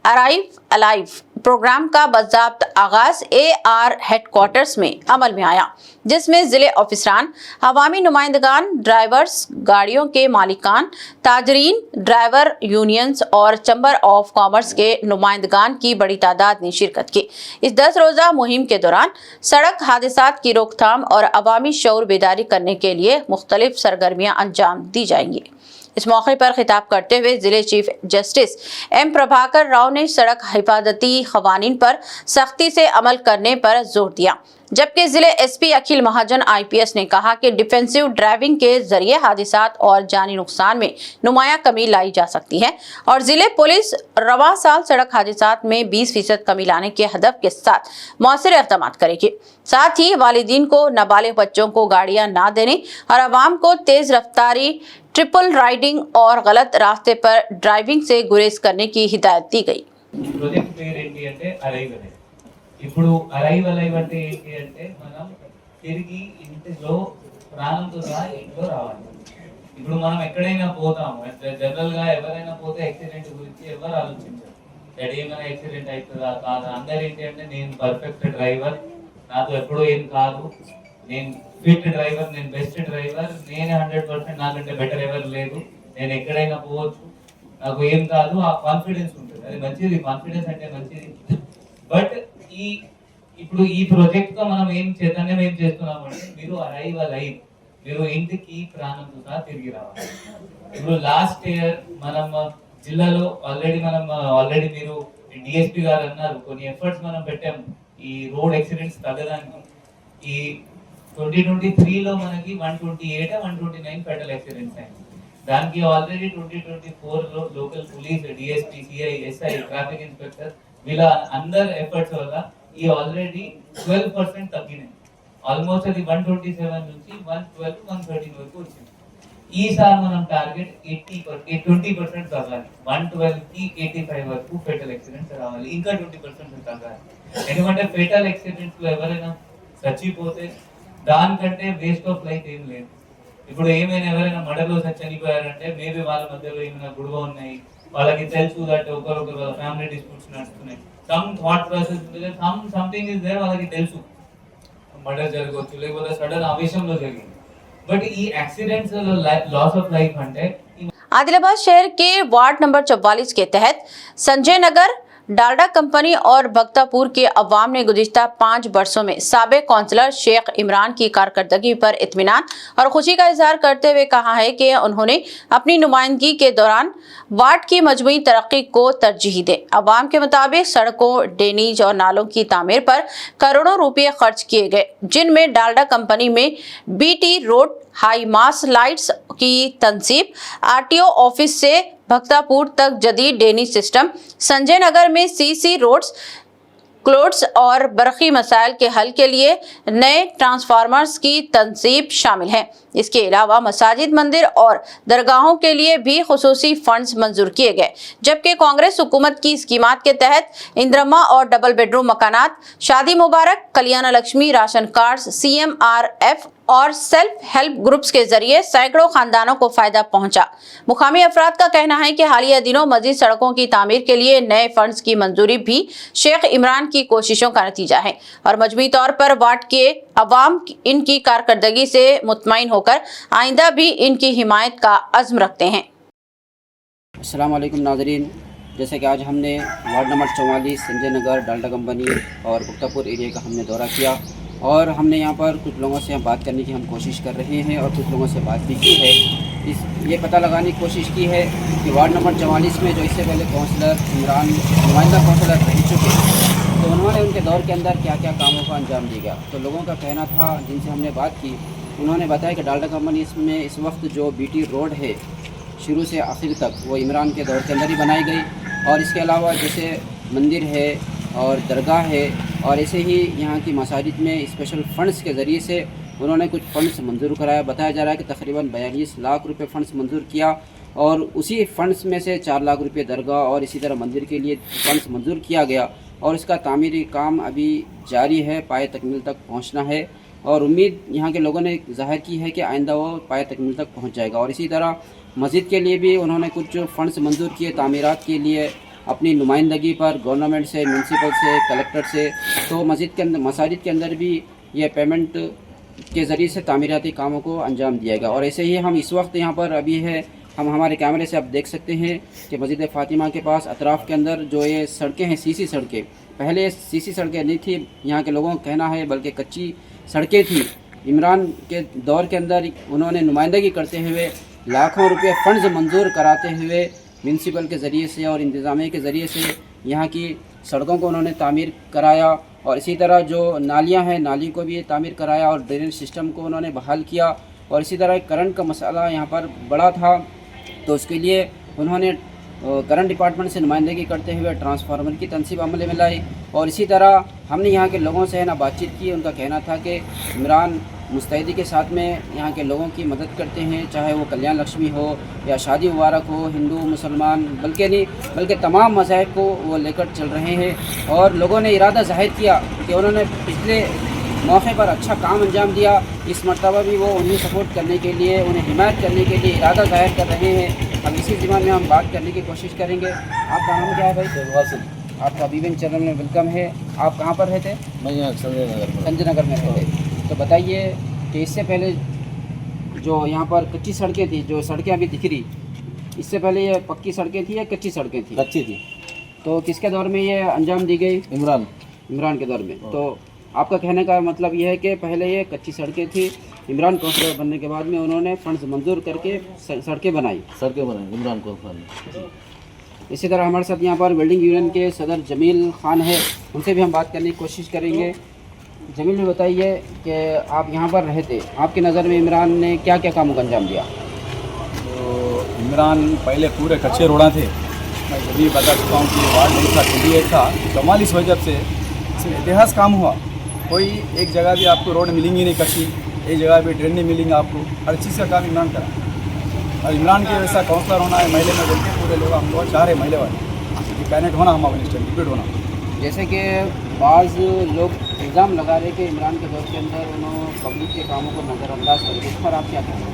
अराइव अलाइव प्रोग्राम का बाज़ाब्त आगाज AR हेडक्वार्टर्स में अमल में आया, जिसमें जिले ऑफिसरान, अवामी नुमाइंदगान, ड्राइवर्स, गाड़ियों के मालिकान, ताजरीन, ड्राइवर यूनियंस और चैम्बर ऑफ कॉमर्स के नुमाइंदगान की बड़ी तादाद ने शिरकत की। इस 10 रोज़ा मुहिम के दौरान सड़क हादसात की रोकथाम और अवामी शऊर बेदारी करने के लिए मुख्तलिफ सरगर्मियां अंजाम दी जाएंगी। इस मौके पर खिताब करते हुए जिले chief justice M Prabhakar Rao ने सड़क हिफाजती क़वानीन पर सख्ती से अमल करने पर जोर दिया, जबकि जिले SP अखिल महाजन IPS ने कहा कि डिफेंसिव ड्राइविंग के जरिए हादसात और जानी नुकसान में नुमाया कमी लाई जा सकती है और जिले पुलिस रवा साल सड़क हादसात में 20% कमी लाने के हदफ के साथ मौसर इक़दाम करेगी। साथ ही वालिदीन को नाबालिग बच्चों को गाड़ियां ना देने और आवाम को तेज रफ्तारी, ट्रिपल राइडिंग और गलत रास्ते पर ड्राइविंग से गुरेज करने की हिदायत दी गई। ప్రాజెక్ట్ పేరు ఏంటి అంటే అరైవ్ అనే. ఇప్పుడు అరైవ్ అంటే ఏంటి అంటే మనం తిరిగి ఇంటిలో ప్రాణంతో సహా ఇంట్లో రావాలి. ఇప్పుడు మనం ఎక్కడైనా పోతాము, జనరల్ గా ఎవరైనా పోతే యాక్సిడెంట్ గురించి ఎవరు ఆలోచించరు. ఏమైనా యాక్సిడెంట్ అవుతుందా కాదా, అందరు ఏంటి అంటే నేను పర్ఫెక్ట్ డ్రైవర్, నాతో ఎప్పుడూ ఏం కాదు, నేను ఫిట్ డ్రైవర్, నేను బెస్ట్ డ్రైవర్, నేను 100% నాకంటే బెటర్ ఎవరు లేదు, నేను ఎక్కడైనా పోవచ్చు, నాకు ఏం కాదు, ఆ కాన్ఫిడెన్స్ ఉంటుంది. అది మంచిది, కాన్ఫిడెన్స్ అంటే మంచిది. బట్ ఇప్పుడు ఈ ప్రాజెక్ట్ తో మనం ఏం చేస్తున్నామంటే మీరు అరైవ్ అలైవ్, మీరు ఇంటికి ప్రాణంతో సహా తిరిగి రావాలి. ఇప్పుడు లాస్ట్ ఇయర్ మనం జిల్లాలో ఆల్రెడీ మీరు DSP గారు అన్నారు, కొన్ని ఎఫర్ట్స్ మనం పెట్టాము ఈ రోడ్ యాక్సిడెంట్స్ తగ్గడానికి. ఈ 2023లో మనకి 128-129 ఫెటల్ యాక్సిడెంట్స్ అయ్యాయి. దానికి ఆల్రెడీ 2024లో local police, DSP, CI, SI, traffic inspector వీళ్ళ అందరి ఎఫర్ట్స్ వల్ల ఈ ఆల్రెడీ 12% తగ్గినాయి. ఆల్మోస్ట్ అది 127 నుంచి 112-113 వరకు వచ్చింది. ఈసారి మనం టార్గెట్ 20% తగ్గాలి. 112 కి 85 వరకు ఫెటల్ యాక్సిడెంట్స్ రావాలి, ఇంకా 20% తగ్గాలి. ఎందుకంటే ఫెటల్ యాక్సిడెంట్స్ లో ఎవరైనా చచ్చిపోతే దానికంటే వేస్ట్ ఆఫ్ లైఫ్ ఏం లేదు. ఇప్పుడు ఏమైనా ఎవరైనా మర్డర్లో చనిపోయారంటే మేబీ వాళ్ళ మధ్యలో ఏమైనా గొడవ ఉన్నాయి, వాళ్ళకి తెలుసు దట్ ఒకరొకరు వాళ్ళ ఫ్యామిలీ డిస్ప్యూట్స్ నడుస్తున్నాయి, సమ్ థాట్ ప్రాసెస్ ఉంటుంది, సంథింగ్ ఇస్ దేర్, వాళ్ళకి తెలుసు మర్డర్ జరగవచ్చు, లేకపోతే సడన్ ఆవేశంలో జరిగింది. బట్ ఈ యాక్సిడెంట్స్ లాస్ ఆఫ్ లైఫ్ అంటే आदिलाबाद शहर के वार्ड नंबर 44 के तहत संजय नगर, डालडा कंपनी और भक्तापुर के अवाम ने गुज़िश्ता 5 वर्षों में साबिक कौंसलर शेख इमरान की कारकर्दगी पर इत्मीनान और खुशी का इजहार करते हुए कहा है कि उन्होंने अपनी नुमाइंदगी के दौरान वार्ड की मजमूई तरक्की को तरजीह दी। अवाम के मुताबिक सड़कों, ड्रेनेज और नालों की तामीर पर करोड़ों रुपये खर्च किए गए, जिनमें डालडा कंपनी में BT रोड, हाई मास लाइट्स की तंसीब, RTO ऑफिस से भक्तापुर तक जदीद ड्रेनेज सिस्टम, संजय नगर में CC रोड्स, क्लोड्स और बरक़ी मसाइल के हल के लिए नए ट्रांसफार्मर्स की तंसीब शामिल है। इसके अलावा मसाजिद, मंदिर और दरगाहों के लिए भी खुसूसी फंड्स मंजूर किए गए, जबकि कांग्रेस हुकूमत की स्कीमात के तहत इंदिरमा और डबल बेडरूम मकानात, शादी मुबारक, कल्याण लक्ष्मी, राशन कार्ड, CMRF और सेल्फ हेल्प ग्रुप्स के जरिए सैकड़ों खानदानों को फायदा पहुंचा। मुकामी अफराद का कहना है कि हालिया दिनों मजीद सड़कों की तामीर के लिए नए फंड्स की मंजूरी भी शेख इमरान की कोशिशों का नतीजा है और मजमूई तौर पर वार्ड के अवाम इनकी कारकर्दगी से मुतमईन होकर आइंदा भी इनकी हिमायत का अज़्म रखते हैं। अस्सलाम वालेकुम नाज़रीन, जैसे कि आज हमने ward number 44 Sanjay Nagar delta company और गुप्तापुर एरिया का हमने दौरा किया और हमने यहाँ पर कुछ लोगों से बात करने की हम कोशिश कर रहे हैं और कुछ लोगों से बात भी की है। ये पता लगाने की कोशिश की है कि वार्ड नंबर 44 में जो इससे पहले काउंसलर इमरान नुमाइंदा काउंसलर रह चुके हैं, तो उन्होंने उनके दौर के अंदर क्या क्या कामों का अंजाम दिया। तो लोगों का कहना था जिनसे हमने बात की, उन्होंने बताया कि डाल्टा कंपनी में इस वक्त जो BT रोड है शुरू से आखिर तक वो इमरान के दौर के अंदर ही बनाई गई और इसके अलावा जैसे मंदिर है और दरगाह है और ऐसे ही यहाँ की मसाजिद में स्पेशल फ़ंड्स के ज़रिए से उन्होंने कुछ फ़ंड्स मंजूर कराया। बताया जा रहा है कि तकरीबन 42 लाख रुपए फ़ंड्स मंजूर किया और उसी फ़ंड्स में से 4 लाख रुपए दरगाह और इसी तरह मंदिर के लिए फ़ंड्स मंजूर किया गया और इसका तामीरी काम अभी जारी है, पाए तकमील तक पहुँचना है और उम्मीद यहाँ के लोगों ने ज़ाहिर की है कि आइंदा वो पाए तकमील तक पहुँच जाएगा। और इसी तरह मस्जिद के लिए भी उन्होंने कुछ फ़ंड्स मंजूर किए तामीरात के लिए अपनी नुमाइंदगी पर गवर्नमेंट से, म्यूनसिपल से, कलेक्टर से। तो मस्जिद के अंदर, मसाजिद के अंदर भी ये पेमेंट के ज़रिए से तामीराती कामों को अंजाम दिया गया। और ऐसे ही हम इस वक्त यहाँ पर अभी है, हम हमारे कैमरे से आप देख सकते हैं कि मस्जिद फ़ातिमा के पास अतराफ़ के अंदर जो ये सड़कें हैं CC सड़कें, पहले CC सड़कें नहीं थी यहाँ के लोगों का कहना है, बल्कि कच्ची सड़कें थी। इमरान के दौर के अंदर उन्होंने नुमाइंदगी करते हुए लाखों रुपये फ़ंड्स मंजूर कराते हुए म्यूनसिपल के ज़रिए से और इंतज़ामिया के ज़रिए से यहाँ की सड़कों को उन्होंने तामीर कराया और इसी तरह जो नालियाँ हैं, नाली को भी तामीर कराया और ड्रेनेज सिस्टम को उन्होंने बहाल किया। और इसी तरह करंट का मसला यहाँ पर बड़ा था, तो उसके लिए उन्होंने करंट डिपार्टमेंट से नुमाइंदगी करते हुए ट्रांसफार्मर की तनसीब अमल में लाई। और इसी तरह हमने यहाँ के लोगों से बातचीत की, उनका कहना था कि इमरान मुस्तैदी के साथ में यहाँ के लोगों की मदद करते हैं, चाहे वो कल्याण लक्ष्मी हो या शादी मुबारक हो, हिंदू मुसलमान बल्कि तमाम मज़ाहिब को वो लेकर चल रहे हैं। और लोगों ने इरादा ज़ाहिर किया कि उन्होंने पिछले मौके पर अच्छा काम अंजाम दिया, इस मरतबा भी वो उन्हें सपोर्ट करने के लिए, उन्हें हिमायत करने के लिए इरादा ज़ाहिर कर रहे हैं। अब इसी ज़िम्मा में हम बात करने की कोशिश करेंगे। आपका नाम क्या है भाई? आपका BBN चैनल में वेलकम है। आप कहाँ पर रहते? मैं यहाँ संजय नगर में रहते। तो बताइए कि इससे पहले जो यहाँ पर कच्ची सड़कें थी, जो सड़कें अभी दिख रही, इससे पहले ये पक्की सड़कें थी या कच्ची सड़कें थी? कच्ची थी। तो किसके दौर में ये अंजाम दी गई? इमरान के दौर में। तो आपका कहने का मतलब ये है कि पहले ये कच्ची सड़कें थी, इमरान काउंसलर बनने के बाद में उन्होंने फंड्स मंजूर करके सड़कें बनाई इमरान काउंसलर। इसी तरह हमारे साथ यहाँ पर वेल्डिंग यूनियन के सदर जमील खान है, उनसे भी हम बात करने की कोशिश करेंगे। जमील, में बताइए कि आप यहाँ पर रहते, आपकी नज़र में इमरान ने क्या क्या कामों का अंजाम दिया? तो इमरान पहले पूरे कच्चे रोड़ा थे। मैं जब भी बता चुका हूँ कि वार्ड नहीं था, 28 था, 44 हो जब से इसमें इतिहास काम हुआ। कोई एक जगह भी आपको रोड मिलेंगी नहीं कच्ची, एक जगह भी ड्रेन नहीं मिलेंगे आपको, हर चीज़ का काम इमरान करा। और इमरान के वैसा काउंसलर होना है, महिला में बोलते पूरे लोग हम लोग चाह रहे महिला वाले कैनेट होना, हम मिनिस्टर डिप्यूट होना। जैसे कि बाज़ लोग इल्ज़ाम लगा रहे कि इमरान के दौर के अंदर उन्होंने पब्लिक के कामों को नज़रअंदाज कर दिया, इस पर आप क्या कहेंगे?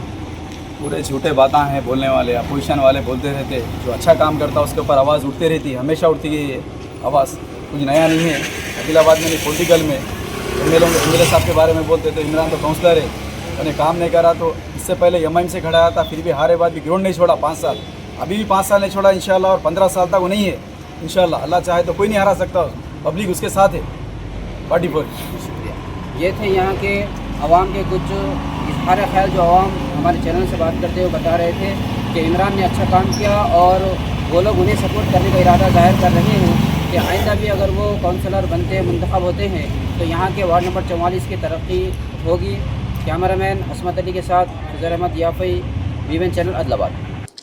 पूरे झूठे बातें हैं बोलने वाले, अपोजिशन वाले बोलते रहते, जो अच्छा काम करता उसके ऊपर आवाज़ उठती रहती, हमेशा उठती गई है आवाज़, कुछ नया नहीं है। अखिलाबाद में नहीं, पॉलिटिकल में MLA साहब के बारे में बोलते तो इमरान तो काउंसलर है, उन्हें काम नहीं करा। तो इससे पहले MIM से खड़ा था, फिर भी हारे बाद भी ग्राउंड नहीं छोड़ा 5 साल, अभी भी 5 साल नहीं छोड़ा इंशाल्लाह, और 15 साल तक वो नहीं है इंशाल्लाह। अल्लाह चाहे तो कोई नहीं हरा सकता, पब्लिक उसके साथ है। पार्टी पर शुक्रिया। ये थे यहाँ के अवाम के कुछ इजहार ख्याल, जो अवाम हमारे चैनल से बात करते हुए बता रहे थे कि इमरान ने अच्छा काम किया और वो लोग उन्हें सपोर्ट करने का इरादा ज़ाहिर कर रहे हैं कि आइंदा भी अगर वो काउंसलर बनते हैं, मुंतखब होते हैं, तो यहाँ के वार्ड नंबर 44 की तरक्की होगी। कैमरामैन असमत अली के साथ फजल अहमद याफ़ी, BBN चैनल, आदिलाबाद।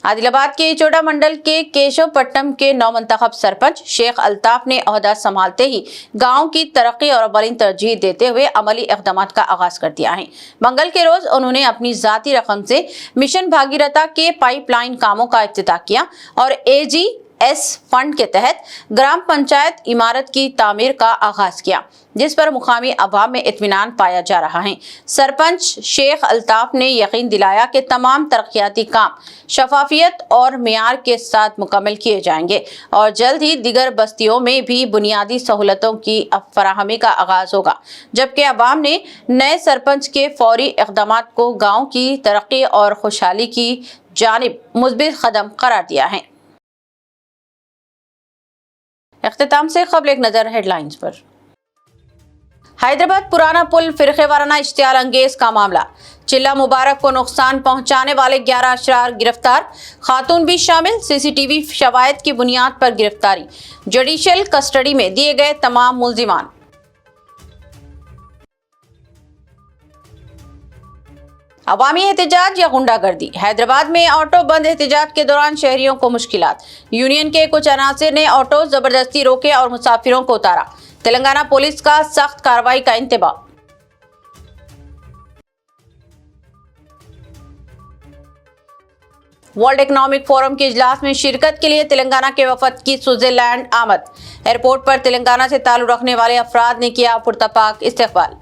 आदिलाबाद के चोड़ा मंडल के केशवपट्टनम के नवमंतखब सरपंच शेख अल्ताफ ने ओहदा संभालते ही गांव की तरक्की और अवलिन तरजीह देते हुए अमली इक़दाम का आगाज कर दिया है। मंगल के रोज उन्होंने अपनी जाती रकम से मिशन भागीरथ के पाइपलाइन कामों का इफ्तिताह किया और AGS फंड के तहत ग्राम पंचायत इमारत की तामीर का आगाज किया, जिस पर मुकामी अवाम में इत्मीनान पाया जा रहा है। सरपंच शेख अल्ताफ ने यकीन दिलाया कि तमाम तरक्याती काम शफाफियत और मेयार के साथ मुकम्मल किए जाएंगे और जल्द ही दिगर बस्तियों में भी बुनियादी सहूलतों की फराहमी का आगाज होगा, जबकि अवाम ने नए सरपंच के फौरी इक़दाम को गाँव की तरक्की और खुशहाली की जानिब मुस्बित कदम करार दिया है। इख्तिताम से क़ब्ल एक नज़र हेडलाइंस पर। हैदराबाद पुराना पुल फिरके वाराना इश्तियाल अंगेज का मामला, चिल्ला मुबारक को नुकसान पहुंचाने वाले 11 अशरार गिरफ्तार, खातून भी शामिल, CCTV शवाहिद की बुनियाद पर गिरफ्तारी, जुडिशियल कस्टडी में दिए गए तमाम मुल्जिमान। अवामी एहतजाज या गुंडागर्दी, हैदराबाद में ऑटो बंद एहतजाज के दौरान शहरियों को मुश्किलात, यूनियन के कुछ अनासिर ने ऑटो जबरदस्ती रोके और मुसाफिरों को उतारा, तेलंगाना पुलिस का सख्त कार्रवाई का इंतबाह। वर्ल्ड इकोनॉमिक फोरम के इजलास में शिरकत के लिए तेलंगाना के वफद की स्विट्जरलैंड आमद, एयरपोर्ट पर तेलंगाना से ताल्लुक रखने वाले अफराद ने किया पुरतपाक इस्तकबाल।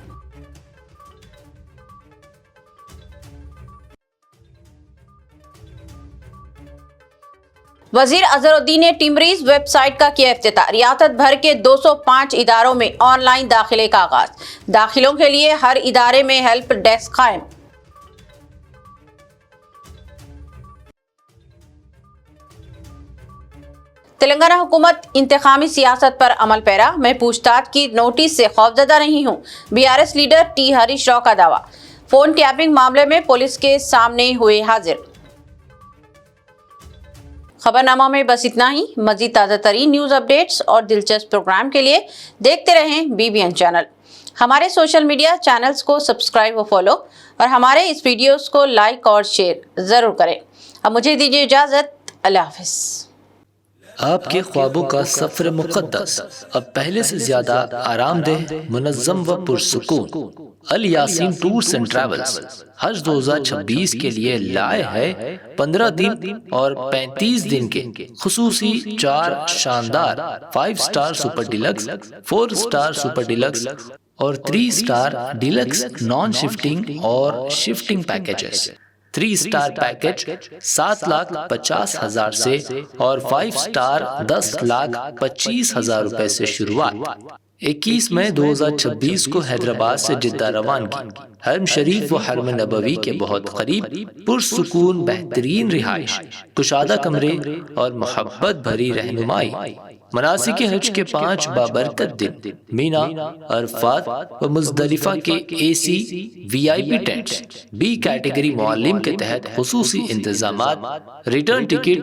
वजीर अजहरुद्दीन ने टिमरीज वेबसाइट का किया इफ्तिताह, रियासत भर के 205 इदारों में ऑनलाइन दाखिले का आगाज, दाखिलों के लिए हर इदारे में हेल्प डेस्क कायम। तेलंगाना हुकूमत इंतखामी सियासत पर अमल पैरा, मैं पूछताछ की नोटिस से खौफजदा नहीं हूँ, BRS leader T Harish Rao का दावा, फोन टैपिंग मामले में पुलिस के सामने हुए हाजिर। खबरनामा में बस इतना ही। मजीद ताज़ा तरीन न्यूज़ अपडेट्स और दिलचस्प प्रोग्राम के लिए देखते रहें BBN चैनल। हमारे सोशल मीडिया चैनल्स को सब्सक्राइब व फॉलो और हमारे इस वीडियोस को लाइक और शेयर ज़रूर करें। अब मुझे दीजिए इजाज़त, अल्लाह हाफ़िज़। आपके ख्वाबों का सफर मुक़द्दस अब पहले से ज्यादा आरामदेह, मुनज़्ज़म व पुरसुकून। अल यासीन टूर्स एंड ट्रैवल्स हज 2026 के लिए लाए है 15 दिन और 35 दिन के खुसूसी 4 शानदार 5 star super deluxe, 4 star super deluxe और 3 स्टार डिलक्स नॉन शिफ्टिंग और शिफ्टिंग पैकेजेस। 3 स्टार पैकेज 7,50,000 से और 5 स्टार 10,25,000 रुपए से शुरुआत। 21 मई 2026 को हैदराबाद से जिद्दा रवानगी। हरम शरीफ व हरम नबवी के बहुत करीब पुरसुकून बेहतरीन रिहाइश, कुशादा कमरे और मोहब्बत भरी रहनुमाई। मनासिक हज के 5 बाबरकत दिन मीना, अरफात व मुज़दलिफा के AC VIP tents, B category मुअल्लिम के तहत खुसूसी इंतजामात, रिटर्न टिकट,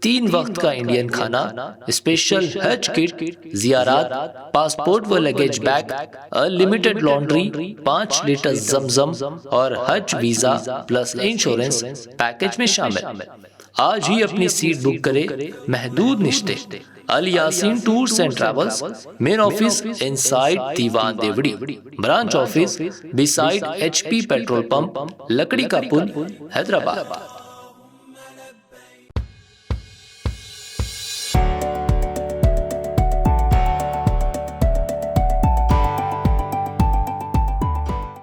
3 वक्त का इंडियन खाना, स्पेशल हज किट, जियारात, पासपोर्ट व luggage bag, unlimited laundry, 5 litre जमजम और हज वीजा प्लस इंश्योरेंस पैकेज में शामिल। आज ही अपनी सीट बुक करें, महदूद निश्ते। Al Yasin tours and travels, main office inside Diwan Deodi, branch office beside HP petrol pump, Lakdi ka pull, Hyderabad.